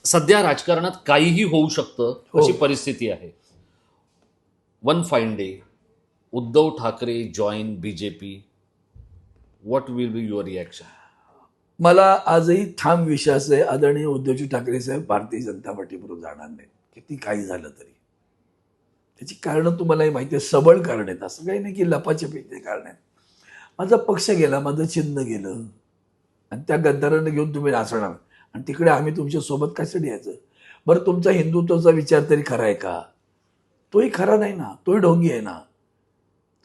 सध्या राजकारणात काहीही होऊ शकतं हो. अशी परिस्थिती आहे. One fine day Uddhav Thackeray join BJP. What will be your reaction? मला आजही ठाम विश्वास आहे आदरणीय उद्धवजी ठाकरे साहेब भारतीय जनता पार्टीबरोबर जाणार नाहीत, किती काही झालं तरी. त्याची कारणं तुम्हालाही माहिती आहे, सबळ कारण आहेत. असं काही नाही की लपाछपीचे कारण आहेत. माझा पक्ष गेला, माझं चिन्ह गेलं आणि त्या गद्दारांना घेऊन तुम्ही नाचणार आणि तिकडे आम्ही तुमच्या सोबत कशासाठी यायचं? बरं, तुमचा हिंदुत्वाचा विचार तरी खरा आहे का? तोही खरा नाही ना, तोही ढोंगी आहे ना.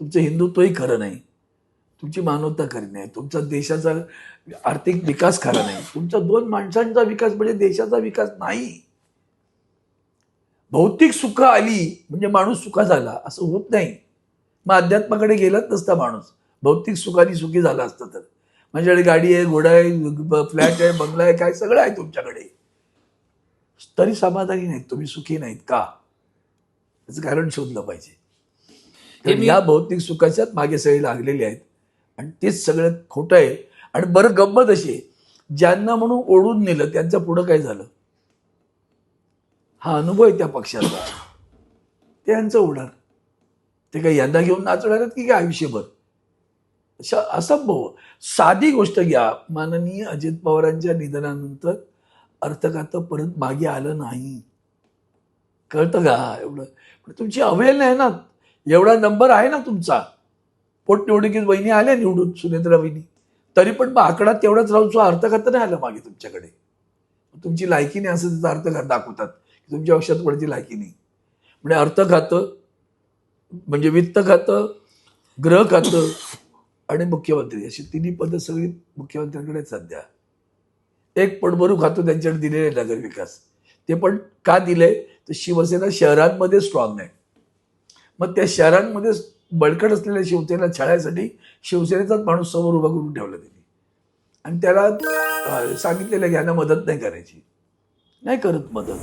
तुमचं हिंदुत्वही खरं नाही, तुमची मानवता खरी नाही, तुमचा देशाचा आर्थिक विकास खरा नाही, तुमचा दोन माणसांचा विकास म्हणजे देशाचा विकास नाही. भौतिक सुख आली म्हणजे माणूस सुखा झाला असं होत नाही. मग अध्यात्माकडे गेलाच नसता माणूस, भौतिक सुखाने सुखी झाला असतं तर. माझ्याकडे गाडी आहे, घोडा आहे, फ्लॅट आहे, बंगला आहे, काय सगळं आहे तुमच्याकडे, तरी समाधानी नाहीत, तुम्ही सुखी नाहीत का? त्याचं कारण शोधलं पाहिजे. तर या भौतिक सुखाच्याच मागे सगळे लागलेले आहेत आणि तेच सगळं खोटं आहे. आणि बरं, गंमत अशी आहे, ज्यांना म्हणून ओढून नेलं त्यांचं पुढं काय झालं? हा अनुभव आहे त्या पक्षाचा, ते यांचं होणार. ते काही यंदा घेऊन नाचणार आहेत की काय आयुष्यभर? असंभव. साधी गोष्ट घ्या, माननीय अजित पवारांच्या निधनानंतर अर्थखातं परत मागे आलं नाही. कळतं का एवढं? पण तुमची अवहेलना आहे ना. एवढा नंबर आहे ना तुमचा, पोटनिवडणुकीत वहिनी आल्या निवडून, सुनेत्रा वहिनी, तरी पण मग आकडा तेवढाच राहून सुद्धा अर्थखातं नाही आलं मागे तुमच्याकडे. तुमची लायकी नाही असं त्याचा अर्थ दाखवतात की तुमच्या पक्षात कोणाची लायकी नाही. म्हणजे अर्थ खातं म्हणजे वित्त खातं, गृह खातं आणि मुख्यमंत्री, अशी तिन्ही पदं सगळी मुख्यमंत्र्यांकडे आहेत सध्या. एक पडभरू खातं त्यांच्याकडे दिलेलं आहे नगरविकास. ते पण का दिलंय तर शिवसेना शहरांमध्ये स्ट्रॉंग आहे. मग त्या शहरांमध्ये बळकट असलेल्या शिवसेनेला छळायसाठी शिवसेनेचाच माणूस समोर उभा करून ठेवला त्यांनी आणि त्याला सांगितलेलं की यांना मदत नाही करायची. नाही करत मदत.